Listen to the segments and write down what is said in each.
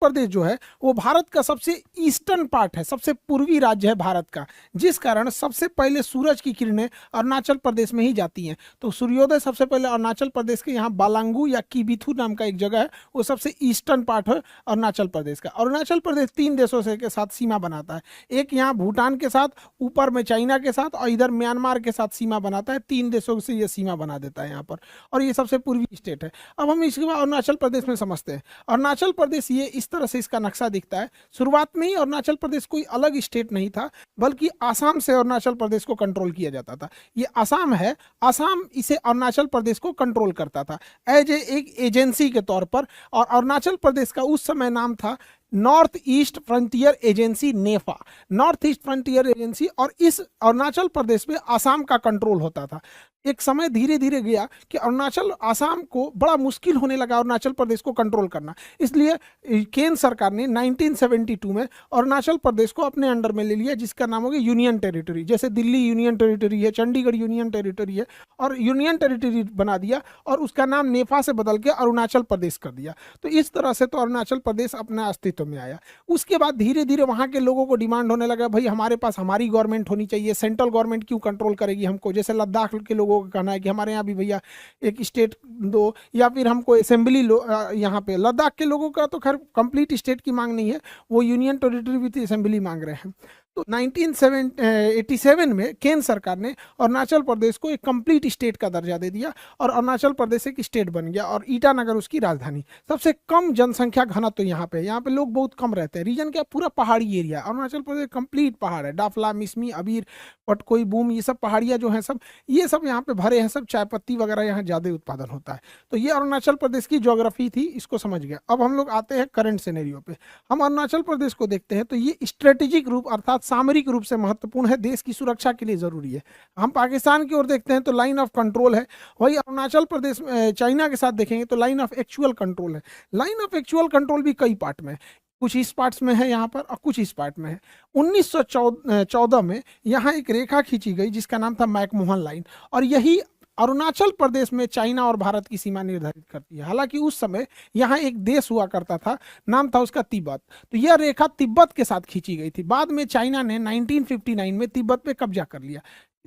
प्रदेश जो है वो भारत का सबसे ईस्टर्न पार्ट है, सबसे पूर्वी राज्य है भारत का, जिस कारण सबसे पहले सूरज की किरणें अरुणाचल प्रदेश में ही जाती हैं। तो सूर्योदय सबसे पहले अरुणाचल प्रदेश के यहाँ बालांगू या किबिथू नाम का एक जगह है, वो सबसे ईस्टर्न पार्ट है अरुणाचल प्रदेश का। अरुणाचल प्रदेश 3 देशों से के साथ सीमा बनाता है, एक यहाँ भूटान के साथ, ऊपर में चाइना के साथ, और इधर म्यांमार के साथ सीमा बनाता है। 3 देशों से ये सीमा बना देता है यहाँ पर, और ये सबसे पूर्वी स्टेट है। अब हम इसके बाद अरुणाचल प्रदेश में समझते हैं। अरुणाचल प्रदेश ये इस तरह से इसका नक्शा दिखता है। शुरुआत में ही अरुणाचल प्रदेश कोई अलग स्टेट नहीं था, बल्कि आसाम से अरुणाचल प्रदेश को कंट्रोल किया जाता था। ये आसाम है, आसाम इसे अरुणाचल प्रदेश को कंट्रोल करता था एज एक एजेंसी के तौर पर। और अरुणाचल प्रदेश का उस समय नाम था नॉर्थ ईस्ट फ्रंटियर एजेंसी, नेफा, नॉर्थ ईस्ट फ्रंटियर एजेंसी। और इस अरुणाचल प्रदेश में आसाम का कंट्रोल होता था। एक समय धीरे धीरे गया कि अरुणाचल, आसाम को बड़ा मुश्किल होने लगा अरुणाचल प्रदेश को कंट्रोल करना, इसलिए केंद्र सरकार ने 1972 में अरुणाचल प्रदेश को अपने अंडर में ले लिया, जिसका नाम हो गया यूनियन टेरिटरी। जैसे दिल्ली यूनियन टेरिटरी है, चंडीगढ़ यूनियन टेरिटरी है, और यूनियन टेरिटरी बना दिया, और उसका नाम नेफा से बदल के अरुणाचल प्रदेश कर दिया। तो इस तरह से तो अरुणाचल प्रदेश अपना अस्तित्व में आया। उसके बाद धीरे धीरे वहाँ के लोगों को डिमांड होने लगा, भाई हमारे पास हमारी गवर्नमेंट होनी चाहिए, सेंट्रल गवर्नमेंट क्यों कंट्रोल करेगी हमको। जैसे लद्दाख के लोगों का कहना है कि हमारे यहाँ भी भैया एक स्टेट दो, या फिर हमको असेंबली लो। यहाँ पे लद्दाख के लोगों का तो खैर कंप्लीट स्टेट की मांग नहीं है, वो यूनियन टेरिटरी विद असेंबली मांग रहे हैं। तो 1987 में केंद्र सरकार ने अरुणाचल प्रदेश को एक कंप्लीट स्टेट का दर्जा दे दिया, और अरुणाचल प्रदेश एक स्टेट बन गया, और ईटानगर उसकी राजधानी। सबसे कम जनसंख्या घनत्व तो यहाँ पे लोग बहुत कम रहते हैं। रीजन क्या, पूरा पहाड़ी एरिया, अरुणाचल प्रदेश कंप्लीट पहाड़ है। डाफला, मिसमी, अबीर, पटकोई, बूम, ये सब पहाड़ियाँ जो हैं सब, ये सब यहाँ पे भरे हैं। सब चाय पत्ती वगैरह यहाँ ज़्यादा उत्पादन होता है। तो ये अरुणाचल प्रदेश की ज्योग्राफी थी, इसको समझ गया। अब हम लोग आते हैं करंट सिनेरियो पे। हम अरुणाचल प्रदेश को देखते हैं तो ये स्ट्रेटेजिक रूप अर्थात सामरिक रूप से महत्वपूर्ण है, देश की सुरक्षा के लिए जरूरी है। हम पाकिस्तान की ओर देखते हैं तो लाइन ऑफ कंट्रोल है। वही अरुणाचल प्रदेश चाइना के साथ देखेंगे तो लाइन ऑफ एक्चुअल कंट्रोल है। लाइन ऑफ एक्चुअल कंट्रोल भी कई पार्ट में है, कुछ इस पार्ट्स में है यहाँ पर और कुछ इस पार्ट में है। 1914 में यहाँ एक रेखा खींची गई जिसका नाम था मैकमोहन लाइन, और यही अरुणाचल प्रदेश में चाइना और भारत की सीमा निर्धारित करती है। हालांकि उस समय यहाँ एक देश हुआ करता था, नाम था उसका तिब्बत। तो यह रेखा तिब्बत के साथ खींची गई थी। बाद में चाइना ने 1959 में तिब्बत पे कब्जा कर लिया,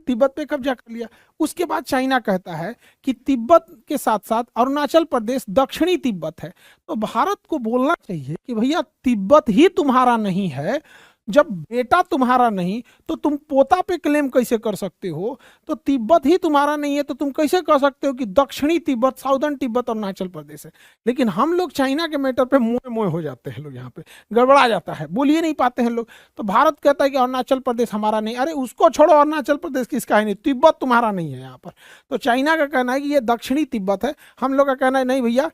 तिब्बत पे कब्जा कर लिया। उसके बाद चाइना कहता है कि तिब्बत के साथ साथ अरुणाचल प्रदेश दक्षिणी तिब्बत है। तो भारत को बोलना चाहिए कि भैया तिब्बत ही तुम्हारा नहीं है। जब बेटा तुम्हारा नहीं तो तुम पोता पे क्लेम कैसे कर सकते हो। तो तिब्बत ही तुम्हारा नहीं है तो तुम कैसे कह सकते हो कि दक्षिणी तिब्बत, साउदर्न तिब्बत अरुणाचल प्रदेश है। लेकिन हम लोग चाइना के मैटर पे मोए मोए हो जाते हैं, लोग यहाँ पे गड़बड़ा जाता है, बोल ही नहीं पाते हैं लोग। तो भारत कहता है कि अरुणाचल प्रदेश हमारा नहीं। अरे उसको छोड़ो, अरुणाचल प्रदेश किसका है नहीं, तिब्बत तुम्हारा नहीं है यहाँ पर। तो चाइना का कहना है कि ये दक्षिणी तिब्बत है, हम लोग का कहना है नहीं भैया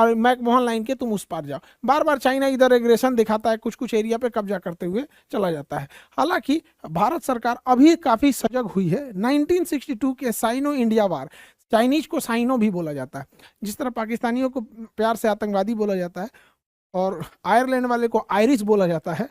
मैकमोहन लाइन के तुम उस पार जाओ। बार बार चाइना इधर एग्रेशन दिखाता है, कुछ कुछ एरिया पे कब्जा करते हुए चला जाता है। हालांकि भारत सरकार अभी काफी सजग हुई है। 1962 के साइनो इंडिया वार, चाइनीज को साइनो भी बोला जाता है, जिस तरह पाकिस्तानियों को प्यार से आतंकवादी बोला जाता है और आयरलैंड वाले को आयरिश बोला जाता है,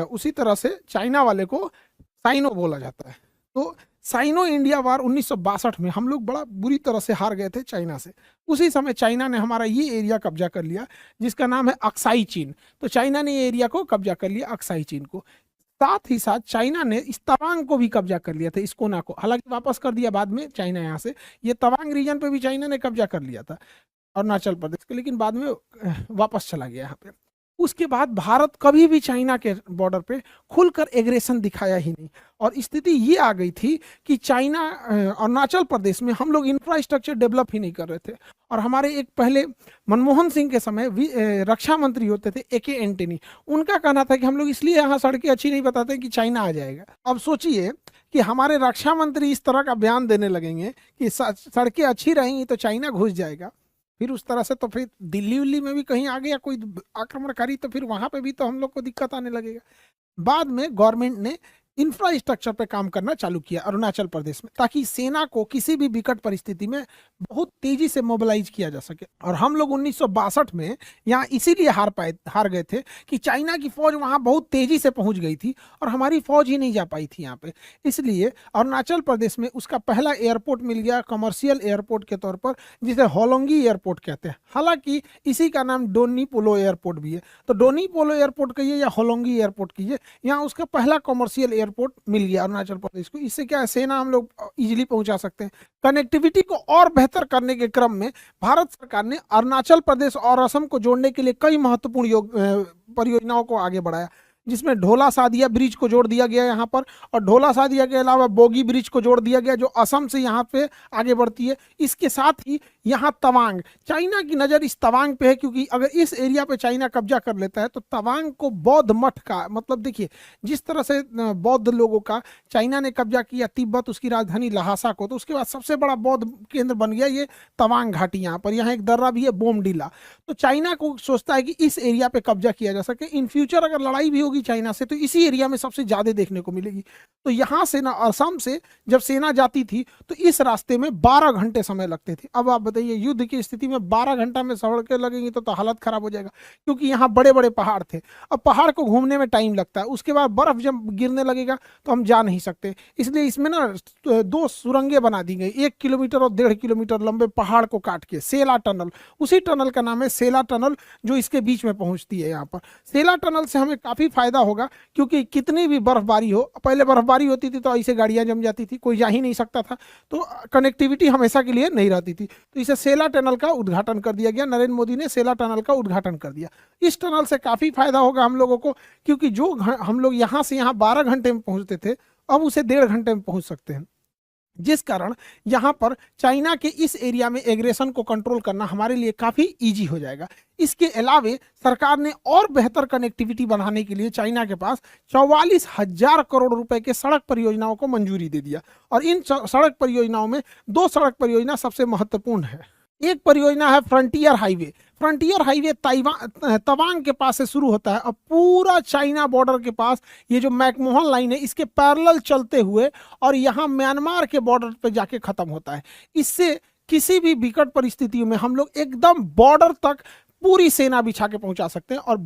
उसी तरह से चाइना वाले को साइनो बोला जाता है। तो साइनो इंडिया वार 1962 में हम लोग बड़ा बुरी तरह से हार गए थे चाइना से। उसी समय चाइना ने हमारा ये एरिया कब्जा कर लिया जिसका नाम है अक्साई चीन। तो चाइना ने ये एरिया को कब्जा कर लिया, अक्साई चीन को। साथ ही साथ चाइना ने इस तवांग को भी कब्जा कर लिया था, इस कोना को। हालांकि वापस कर दिया बाद में चाइना यहाँ से। ये तवांग रीजन पे भी चाइना ने कब्जा कर लिया था अरुणाचल प्रदेश के, लेकिन बाद में वापस चला गया यहाँ पे। उसके बाद भारत कभी भी चाइना के बॉर्डर पे खुलकर एग्रेशन दिखाया ही नहीं। और स्थिति ये आ गई थी कि चाइना अरुणाचल प्रदेश में हम लोग इंफ्रास्ट्रक्चर डेवलप ही नहीं कर रहे थे। और हमारे एक पहले मनमोहन सिंह के समय रक्षा मंत्री होते थे ए के एंटनी, उनका कहना था कि हम लोग इसलिए यहाँ सड़कें अच्छी नहीं बताते कि चाइना आ जाएगा। अब सोचिए कि हमारे रक्षा मंत्री इस तरह का बयान देने लगेंगे कि सड़कें अच्छी रहेंगी तो चाइना घुस जाएगा। फिर उस तरह से तो फिर दिल्ली उल्ली में भी कहीं आ गया कोई आक्रमणकारी, तो फिर वहां पे भी तो हम लोग को दिक्कत आने लगेगा। बाद में गवर्नमेंट ने इंफ्रास्ट्रक्चर पे काम करना चालू किया अरुणाचल प्रदेश में, ताकि सेना को किसी भी विकट परिस्थिति में बहुत तेजी से मोबिलाइज किया जा सके। और हम लोग 1962 में यहाँ इसीलिए हार गए थे कि चाइना की फौज वहाँ बहुत तेजी से पहुंच गई थी और हमारी फौज ही नहीं जा पाई थी यहाँ पे। इसलिए अरुणाचल प्रदेश में उसका पहला एयरपोर्ट मिल गया कमर्शियल एयरपोर्ट के तौर पर, जिसे होलोंगी एयरपोर्ट कहते हैं। हालांकि इसी का नाम डोनी पोलो एयरपोर्ट भी है, तो डोनी पोलो एयरपोर्ट कहिए या होलोंगी एयरपोर्ट कहिए, यहाँ उसका पहला कमर्शियल एयरपोर्ट मिल गया अरुणाचल प्रदेश को। इससे क्या है, सेना हम लोग इजीली पहुंचा सकते हैं। कनेक्टिविटी को और बेहतर करने के क्रम में भारत सरकार ने अरुणाचल प्रदेश और असम को जोड़ने के लिए कई महत्वपूर्ण परियोजनाओं को आगे बढ़ाया, जिसमें ढोला सादिया ब्रिज को जोड़ दिया गया यहाँ पर, और ढोला सादिया के अलावा बोगी ब्रिज को जोड़ दिया गया जो असम से यहाँ पे आगे बढ़ती है। इसके साथ ही यहाँ तवांग, चाइना की नज़र इस तवांग पे है, क्योंकि अगर इस एरिया पे चाइना कब्जा कर लेता है तो तवांग को बौद्ध मठ का, मतलब देखिए जिस तरह से बौद्ध लोगों का चाइना ने कब्जा किया तिब्बत, उसकी राजधानी लहासा को, तो उसके बाद सबसे बड़ा बौद्ध केंद्र बन गया ये तवांग घाटी। यहाँ पर यहाँ एक दर्रा भी है बोमडीला। तो चाइना को सोचता है कि इस एरिया पे कब्जा किया जा सके। इन फ्यूचर अगर लड़ाई भी होगी चाइना से तो इसी एरिया में सबसे ज्यादा देखने को मिलेगी। तो यहाँ से ना असम से जब सेना जाती थी तो इस रास्ते में 12 घंटे समय लगते थे। अब आप बताइए युद्ध की स्थिति में 12 घंटा में सड़कें लगेंगी तो हालत खराब हो जाएगा, क्योंकि यहाँ बड़े बड़े पहाड़ थे। अब पहाड़ को घूमने में टाइम लगता है, उसके बाद बर्फ जब गिरने लगेगा तो हम जा नहीं सकते। इसलिए इसमें ना 2 सुरंगें बना दी गई, 1 किलोमीटर और 1.5 किलोमीटर लंबे पहाड़ को काट के, सेला टनल। उसी टनल का नाम है सेला टनल, जो इसके बीच में पहुंचती है। यहाँ पर सेला टनल से हमें काफी फायदा होगा, क्योंकि कितनी भी बर्फबारी हो, पहले बर्फबारी होती थी तो ऐसे गाड़ियां जम जाती थी, कोई जा ही नहीं सकता था, तो कनेक्टिविटी हमेशा के लिए नहीं रहती थी। तो इसे सेला टनल का उद्घाटन कर दिया गया, नरेंद्र मोदी ने सेला टनल का उद्घाटन कर दिया। इस टनल से काफी फायदा होगा हम लोगों को, क्योंकि जो हम लोग यहाँ से यहाँ 12 घंटे में पहुंचते थे अब उसे 1.5 घंटे में पहुंच सकते हैं, जिस कारण यहाँ पर चाइना के इस एरिया में एग्रेशन को कंट्रोल करना हमारे लिए काफ़ी इजी हो जाएगा। इसके अलावे सरकार ने और बेहतर कनेक्टिविटी बनाने के लिए चाइना के पास 44,000 करोड़ रुपए के सड़क परियोजनाओं को मंजूरी दे दिया। और इन सड़क परियोजनाओं में 2 सड़क परियोजना सबसे महत्वपूर्ण है। एक परियोजना है frontier highway. Frontier highway Tawang के पास से शुरू होता है और पूरा चाइना बॉर्डर के पास, ये जो मैकमोहन लाइन है इसके पैरेलल चलते हुए और यहाँ म्यांमार के बॉर्डर पे जाके खत्म होता है। इससे किसी भी विकट परिस्थितियों में हम लोग एकदम बॉर्डर तक पूरी सेना बिछा के पहुंचा सकते हैं। और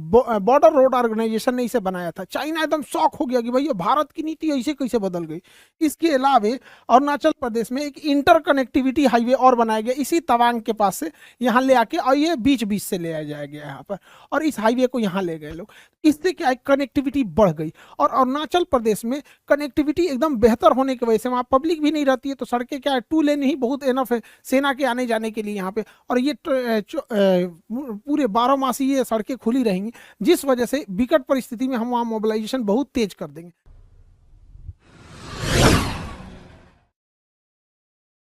बॉर्डर रोड ऑर्गेनाइजेशन ने इसे बनाया था। चाइना एकदम शॉक हो गया कि भैया भारत की नीति ऐसे कैसे बदल गई। इसके अलावा अरुणाचल प्रदेश में एक इंटर कनेक्टिविटी हाईवे और बनाया गया इसी तवांग के पास से यहाँ ले आके, और ये बीच बीच से ले आया जाएगा यहाँ पर, और इस हाईवे को यहाँ ले गए लोग। इससे क्या है, कनेक्टिविटी बढ़ गई। और अरुणाचल प्रदेश में कनेक्टिविटी एकदम बेहतर होने की वजह से वहाँ पब्लिक भी नहीं रहती है, तो सड़कें क्या है 2 लेन ही बहुत एनफ है सेना के आने जाने के लिए यहाँ पे। और ये पूरे 12 मास ये सड़कें खुली रहेंगी, जिस वजह से विकट परिस्थिति में हम वहाँ मोबिलाइजेशन बहुत तेज कर देंगे।